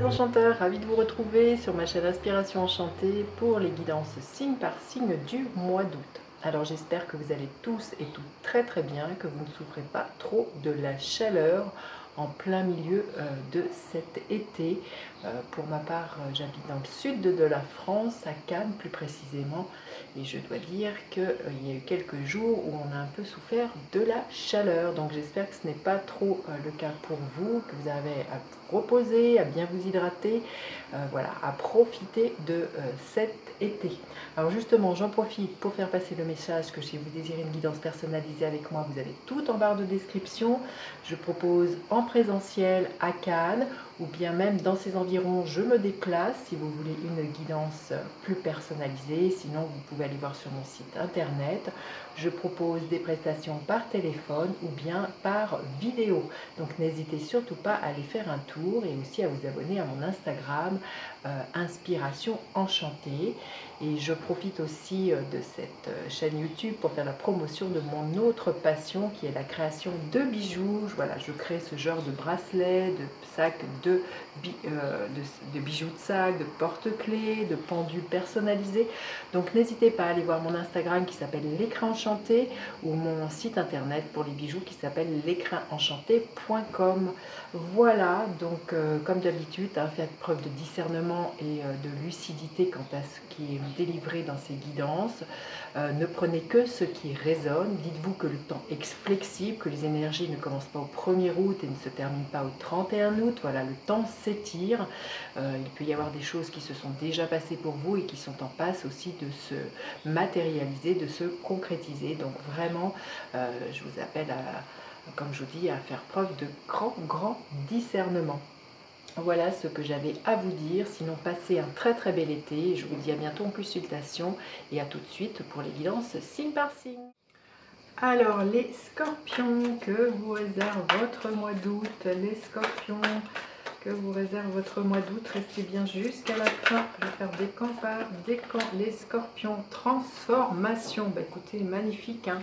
enchanteurs, ravie de vous retrouver sur ma chaîne Inspiration Enchantée pour les guidances signe par signe du mois d'août. Alors j'espère que vous allez tous et toutes très très bien, que vous ne souffrez pas trop de la chaleur en plein milieu de cet été. Pour ma part, j'habite dans le sud de la France, à Cannes plus précisément, et je dois dire qu'il y a eu quelques jours où on a un peu souffert de la chaleur. Donc j'espère que ce n'est pas trop le cas pour vous, que vous avez à vous reposer, à bien vous hydrater, voilà, à profiter de cet été. Alors justement, j'en profite pour faire passer le message que si vous désirez une guidance personnalisée avec moi, vous avez tout en barre de description. Je propose en présentiel à Cannes ou bien même dans ces environs, je me déplace si vous voulez une guidance plus personnalisée. Sinon, vous pouvez aller voir sur mon site internet. Je propose des prestations par téléphone ou bien par vidéo. Donc n'hésitez surtout pas à aller faire un tour et aussi à vous abonner à mon Instagram Inspiration Enchantée. Et je profite aussi de cette chaîne YouTube pour faire la promotion de mon autre passion qui est la création de bijoux. Voilà, je crée ce genre de bracelets, de sacs, de bijoux de sac, de porte-clés, de pendules personnalisées. Donc n'hésitez pas à aller voir mon Instagram qui s'appelle L'écrin enchanté ou mon site internet pour les bijoux qui s'appelle l'écrinenchanté.com. Voilà, donc comme d'habitude, faites preuve de discernement et de lucidité quant à ce qui est délivré dans ces guidances. Ne prenez que ce qui résonne. Dites-vous que le temps est flexible, que les énergies ne commencent pas au 1er août et ne se terminent pas au 31 août. Voilà, le temps s'étire. Il peut y avoir des choses qui se sont déjà passées pour vous et qui sont en passe aussi de se matérialiser, de se concrétiser. Donc vraiment, je vous appelle comme je vous dis, à faire preuve de grand discernement. Voilà ce que j'avais à vous dire. Sinon, passez un très très bel été. Je vous dis à bientôt en consultation et à tout de suite pour les guidances signe par signe. Alors, les scorpions, que vous réserve votre mois d'août. Les scorpions, que vous réserve votre mois d'août. Restez bien jusqu'à la fin. Je vais faire des camps par des camps. Les scorpions, transformation. Bah, écoutez, magnifique, hein.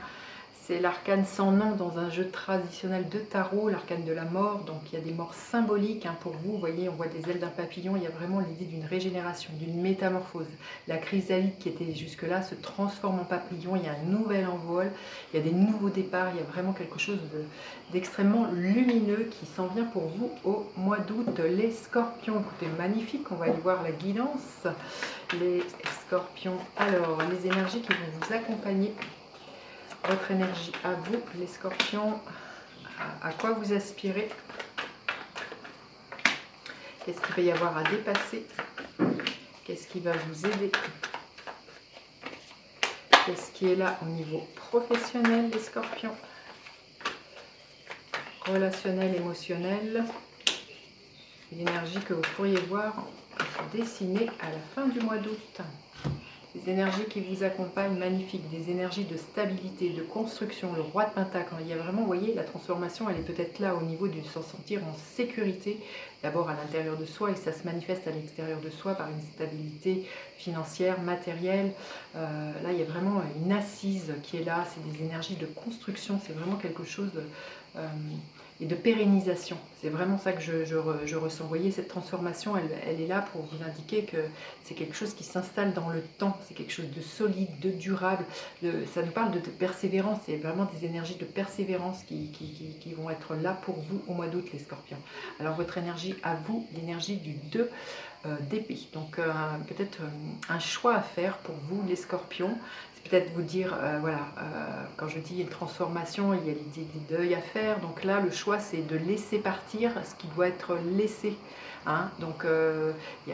C'est l'arcane sans nom dans un jeu traditionnel de tarot, l'arcane de la mort. Donc il y a des morts symboliques pour vous. Vous voyez, on voit des ailes d'un papillon. Il y a vraiment l'idée d'une régénération, d'une métamorphose. La chrysalide qui était jusque-là se transforme en papillon. Il y a un nouvel envol. Il y a des nouveaux départs. Il y a vraiment quelque chose d'extrêmement lumineux qui s'en vient pour vous au mois d'août. Les scorpions, écoutez, magnifique. On va aller voir la guidance. Les scorpions. Alors, les énergies qui vont vous accompagner. Votre énergie à vous, les scorpions, à quoi vous aspirez, qu'est-ce qu'il va y avoir à dépasser, qu'est-ce qui va vous aider, qu'est-ce qui est là au niveau professionnel, les scorpions, relationnel, émotionnel, l'énergie que vous pourriez voir se dessiner à la fin du mois d'août. Des énergies qui vous accompagnent, magnifiques, des énergies de stabilité, de construction, le roi de Pentacle. Il y a vraiment, vous voyez, la transformation, elle est peut-être là au niveau de se sentir en sécurité, d'abord à l'intérieur de soi, et ça se manifeste à l'extérieur de soi par une stabilité financière, matérielle. Là, il y a vraiment une assise qui est là, c'est des énergies de construction, c'est vraiment quelque chose et de pérennisation. C'est vraiment ça que je ressens. Vous voyez, cette transformation, elle est là pour vous indiquer que c'est quelque chose qui s'installe dans le temps, c'est quelque chose de solide, de durable. Ça nous parle de persévérance, c'est vraiment des énergies de persévérance qui vont être là pour vous au mois d'août, les scorpions. Alors votre énergie à vous, l'énergie du 2 d'épée. Donc peut-être un choix à faire pour vous, les scorpions. Peut-être vous dire, voilà, quand je dis une transformation, il y a l'idée des deuils à faire. Donc là, le choix, c'est de laisser partir ce qui doit être laissé. Donc, il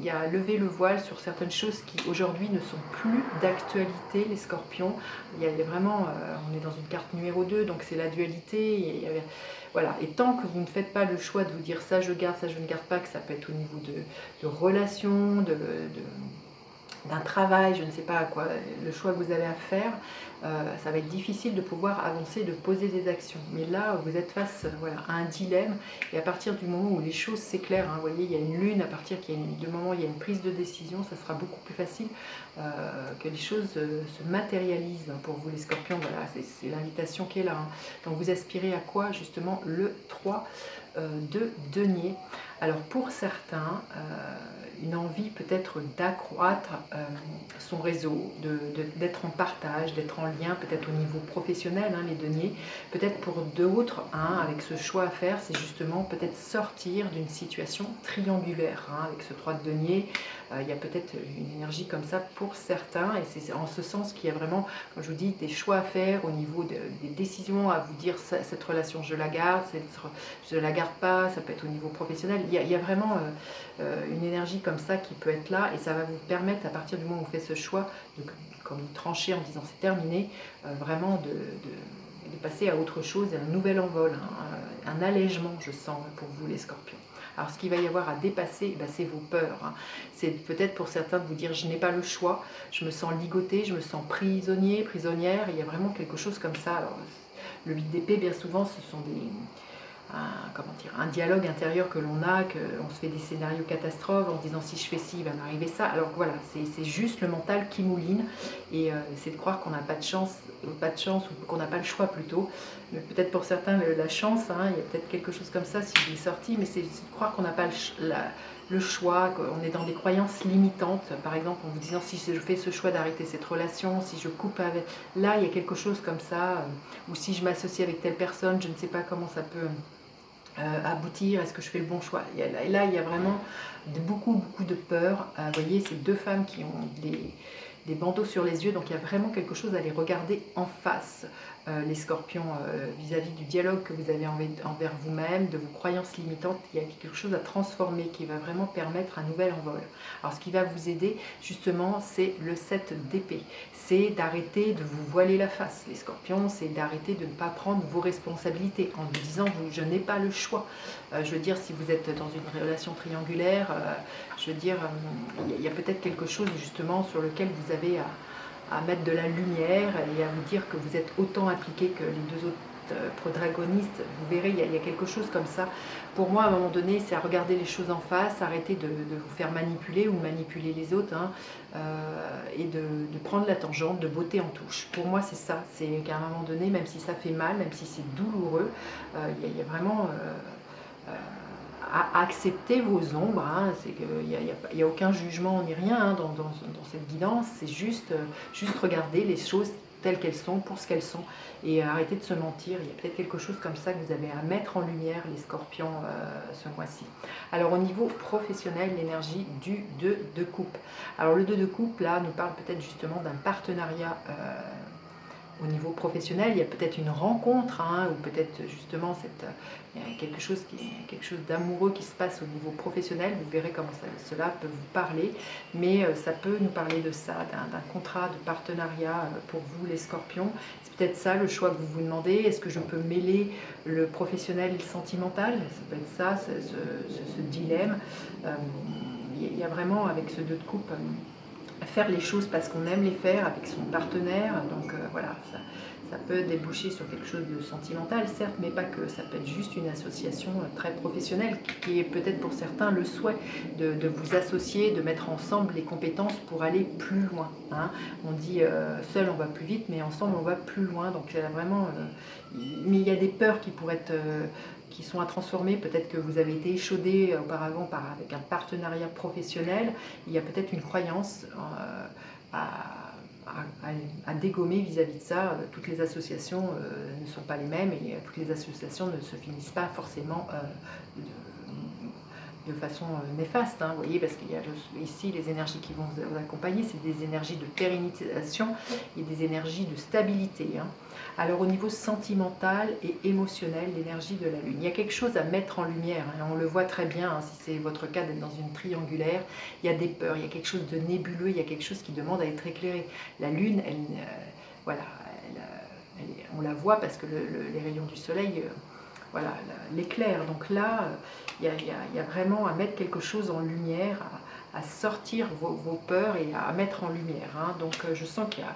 y a lever le voile sur certaines choses qui, aujourd'hui, ne sont plus d'actualité, les scorpions. Il y a vraiment, on est dans une carte numéro 2, donc c'est la dualité. Voilà. Et tant que vous ne faites pas le choix de vous dire ça, je garde, ça, je ne garde pas, que ça peut être au niveau de relations, d'un travail, je ne sais pas à quoi, le choix que vous avez à faire, ça va être difficile de pouvoir avancer, de poser des actions. Mais là, vous êtes face voilà, à un dilemme, et à partir du moment où les choses s'éclairent, vous voyez, il y a une lune, à partir du moment où il y a une prise de décision, ça sera beaucoup plus facile que les choses se matérialisent pour vous, les scorpions. Voilà, c'est l'invitation qui est là. Donc vous aspirez à quoi? Justement, le 3 de denier. Alors pour certains, une envie peut-être d'accroître son réseau, d'être en partage, d'être en lien peut-être au niveau professionnel, hein, les deniers. Peut-être pour d'autres, hein, avec ce choix à faire, c'est justement peut-être sortir d'une situation triangulaire, hein, avec ce 3 de denier. Il y a peut-être une énergie comme ça pour certains, et c'est en ce sens qu'il y a vraiment, comme je vous dis, des choix à faire au niveau des décisions, à vous dire cette relation je la garde, je ne la garde pas, ça peut être au niveau professionnel. Il y a vraiment une énergie comme ça qui peut être là, et ça va vous permettre, à partir du moment où vous faites ce choix, comme trancher en disant c'est terminé, vraiment de passer à autre chose, à un nouvel envol, hein, un allègement, je sens, pour vous les scorpions. Alors ce qu'il va y avoir à dépasser, c'est vos peurs, hein. C'est peut-être pour certains de vous dire je n'ai pas le choix, je me sens ligoté, je me sens prisonnier, prisonnière, il y a vraiment quelque chose comme ça. Alors, le 8 d'épée, bien souvent, ce sont un dialogue intérieur que l'on a, qu'on se fait des scénarios catastrophes en se disant si je fais ci, il va m'arriver ça. Alors voilà, c'est juste le mental qui mouline, et c'est de croire qu'on n'a pas de chance ou qu'on n'a pas le choix plutôt. Mais peut-être pour certains la chance, hein, il y a peut-être quelque chose comme ça si je l'ai sorti, mais c'est de croire qu'on n'a pas le choix, qu'on est dans des croyances limitantes, par exemple en vous disant si je fais ce choix d'arrêter cette relation, si je coupe avec... Là, il y a quelque chose comme ça, ou si je m'associe avec telle personne, je ne sais pas comment ça peut aboutir, est-ce que je fais le bon choix. Et là, il y a vraiment beaucoup de peur. Vous voyez, ces deux femmes qui ont des bandeaux sur les yeux, donc il y a vraiment quelque chose à les regarder en face, les scorpions, vis-à-vis du dialogue que vous avez envers vous-même, de vos croyances limitantes. Il y a quelque chose à transformer qui va vraiment permettre un nouvel envol. Alors ce qui va vous aider justement, c'est le 7 d'épée, c'est d'arrêter de vous voiler la face, les scorpions, c'est d'arrêter de ne pas prendre vos responsabilités en vous disant je n'ai pas le choix. Je veux dire, si vous êtes dans une relation triangulaire, je veux dire, il y a peut-être quelque chose justement sur lequel vous avez à mettre de la lumière et à vous dire que vous êtes autant impliqué que les deux autres protagonistes. Vous verrez, il y a quelque chose comme ça. Pour moi, à un moment donné, c'est à regarder les choses en face, arrêter de vous faire manipuler ou manipuler les autres, hein, et de prendre la tangente, de botter en touche. Pour moi, c'est ça. C'est qu'à un moment donné, même si ça fait mal, même si c'est douloureux, il y a vraiment... à accepter vos ombres, hein. C'est qu'il n'y a aucun jugement ni rien, hein, dans cette guidance, c'est juste regarder les choses telles qu'elles sont, pour ce qu'elles sont, et arrêter de se mentir. Il y a peut-être quelque chose comme ça que vous avez à mettre en lumière, les scorpions, ce mois-ci. Alors au niveau professionnel, l'énergie du 2 de coupe. Alors le 2 de coupe, là, nous parle peut-être justement d'un partenariat au niveau professionnel. Il y a peut-être une rencontre, hein, ou peut-être justement il y a quelque chose d'amoureux qui se passe au niveau professionnel. Vous verrez comment cela peut vous parler, mais ça peut nous parler de ça, d'un contrat de partenariat pour vous les scorpions. C'est peut-être ça le choix que vous vous demandez. Est-ce que je peux mêler le professionnel et le sentimental? Ça peut être ça, ce dilemme. Il y a vraiment, avec ce 2 de coupe, faire les choses parce qu'on aime les faire avec son partenaire. Donc voilà, ça peut déboucher sur quelque chose de sentimental, certes, mais pas que. Ça peut être juste une association très professionnelle qui est peut-être pour certains le souhait de vous associer, de mettre ensemble les compétences pour aller plus loin, hein. On dit seul on va plus vite, mais ensemble on va plus loin. Donc vraiment, mais il y a des peurs qui pourraient être... qui sont à transformer. Peut-être que vous avez été échaudé auparavant avec un partenariat professionnel. Il y a peut-être une croyance à dégommer vis-à-vis de ça. Toutes les associations ne sont pas les mêmes, et toutes les associations ne se finissent pas forcément de façon néfaste, hein, vous voyez, parce qu'il y a ici les énergies qui vont vous accompagner, c'est des énergies de pérennisation et des énergies de stabilité, hein. Alors au niveau sentimental et émotionnel, l'énergie de la Lune, il y a quelque chose à mettre en lumière, hein, on le voit très bien, hein, si c'est votre cas d'être dans une triangulaire, il y a des peurs, il y a quelque chose de nébuleux, il y a quelque chose qui demande à être éclairé. La Lune, voilà, on la voit parce que les rayons du soleil... voilà, l'éclair. Donc là, il y a vraiment à mettre quelque chose en lumière, à sortir vos peurs et à mettre en lumière, hein. Donc je sens qu'il y a,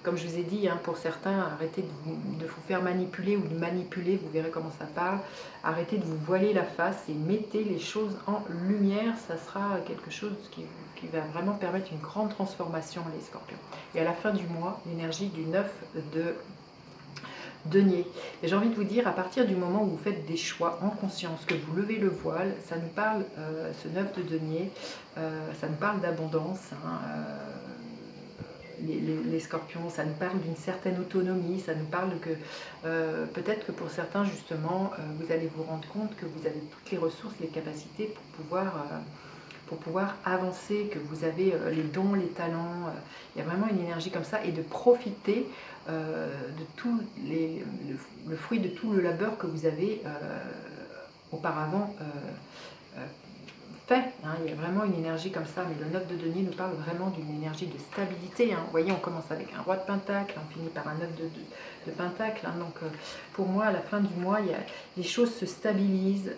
comme je vous ai dit, hein, pour certains, arrêtez de vous faire manipuler ou de manipuler, vous verrez comment ça parle. Arrêtez de vous voiler la face et mettez les choses en lumière. Ça sera quelque chose qui va vraiment permettre une grande transformation, les scorpions. Et à la fin du mois, l'énergie du 9 denier. Et j'ai envie de vous dire, à partir du moment où vous faites des choix en conscience, que vous levez le voile, ça nous parle, ce 9 de denier, ça nous parle d'abondance, hein, les scorpions, ça nous parle d'une certaine autonomie, ça nous parle que peut-être que pour certains justement, vous allez vous rendre compte que vous avez toutes les ressources, les capacités pour pouvoir avancer, que vous avez les dons, les talents, il y a vraiment une énergie comme ça, et de profiter de tout le fruit de tout le labeur que vous avez auparavant fait, hein. Il y a vraiment une énergie comme ça, mais le 9 de denier nous parle vraiment d'une énergie de stabilité, hein. Vous voyez, on commence avec un roi de pentacle, on finit par un 9 de pentacle, hein. Donc pour moi, à la fin du mois, les choses se stabilisent,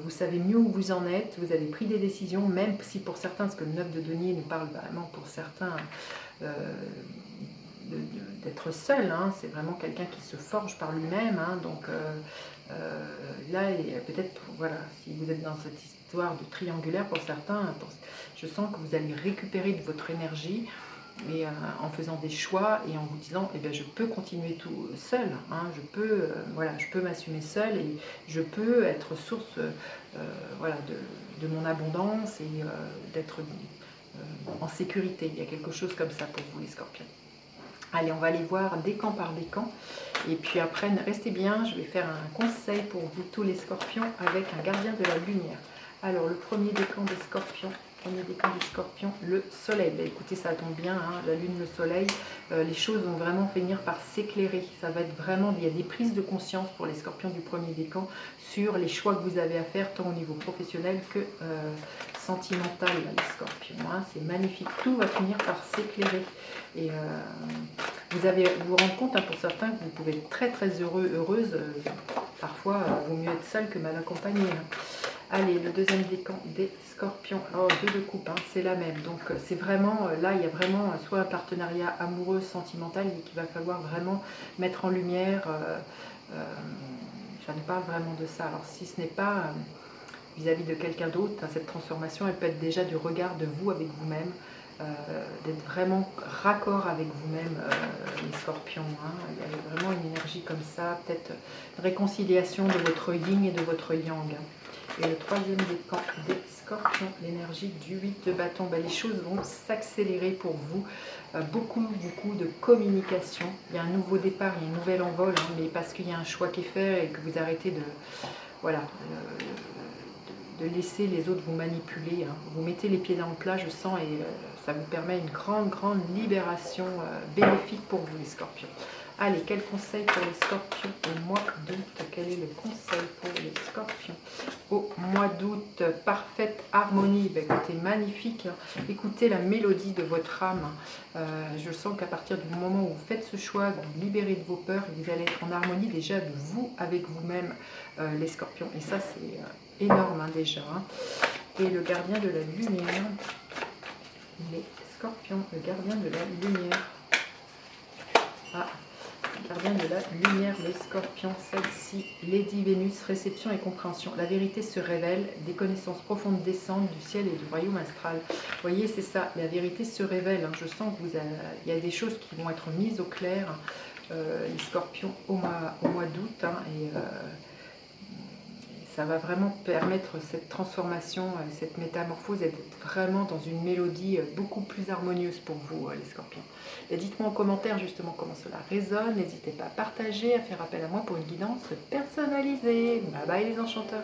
vous savez mieux où vous en êtes, vous avez pris des décisions, même si pour certains, parce que le 9 de denier nous parle vraiment pour certains d'être seul, hein. C'est vraiment quelqu'un qui se forge par lui-même, hein. Donc là, peut-être, voilà, si vous êtes dans cette histoire de triangulaire pour certains, je sens que vous allez récupérer de votre énergie, et en faisant des choix et en vous disant, eh bien, je peux continuer tout seul, hein, je peux, voilà, je peux m'assumer seul, et je peux être source voilà, de mon abondance, et d'être en sécurité. Il y a quelque chose comme ça pour vous, les scorpions. Allez, on va aller voir décan par décan. Et puis après, restez bien, je vais faire un conseil pour vous tous les scorpions avec un gardien de la lumière. Alors, le premier décan des scorpions, le soleil. Ben, écoutez, ça tombe bien, hein, la lune, le soleil, les choses vont vraiment finir par s'éclairer. Ça va être vraiment, il y a des prises de conscience pour les scorpions du premier décan sur les choix que vous avez à faire, tant au niveau professionnel que sentimental, les scorpions, hein. C'est magnifique, tout va finir par s'éclairer. Et vous vous rendre compte, hein, pour certains, que vous pouvez être très très heureux, heureuse. Parfois, il vaut mieux être seul que mal accompagné, hein. Allez, le deuxième décan des scorpions. Oh, 2 de coupe, hein, c'est la même. Donc c'est vraiment, là il y a vraiment soit un partenariat amoureux, sentimental, mais qu'il va falloir vraiment mettre en lumière. Ça nous parle vraiment de ça. Alors si ce n'est pas vis-à-vis de quelqu'un d'autre, hein, cette transformation, elle peut être déjà du regard de vous avec vous-même, d'être vraiment raccord avec vous-même, les scorpions, hein. Il y a vraiment une énergie comme ça, peut-être une réconciliation de votre yin et de votre yang, hein. Et le troisième décan des scorpions, l'énergie du 8 de bâton, ben, les choses vont s'accélérer pour vous, beaucoup de communication. Il y a un nouveau départ, il y a un nouvel envol, hein, mais parce qu'il y a un choix qui est fait et que vous arrêtez de, voilà, de laisser les autres vous manipuler, hein. Vous mettez les pieds dans le plat, je sens, et ça vous permet une grande libération bénéfique pour vous, les scorpions. Allez, quel conseil pour les scorpions au mois d'août? Quel est le conseil pour les scorpions au mois d'août? Parfaite harmonie. Ben, écoutez, magnifique, hein. Écoutez la mélodie de votre âme. Je sens qu'à partir du moment où vous faites ce choix, que vous libérez de vos peurs, vous allez être en harmonie déjà de vous avec vous-même, les scorpions. Et ça, c'est énorme, hein, déjà, hein. Et le gardien de la lumière, les scorpions, le gardien de la lumière. Ah, gardien de la lumière, les scorpions, celle-ci, Lady Vénus, réception et compréhension. La vérité se révèle, des connaissances profondes descendent du ciel et du royaume astral. Vous voyez, c'est ça, la vérité se révèle, hein. Je sens que il y a des choses qui vont être mises au clair, les scorpions au mois d'août, hein, et ça va vraiment permettre cette transformation, cette métamorphose, d'être vraiment dans une mélodie beaucoup plus harmonieuse pour vous, les scorpions. Et dites-moi en commentaire justement comment cela résonne. N'hésitez pas à partager, à faire appel à moi pour une guidance personnalisée. Bye bye les enchanteurs.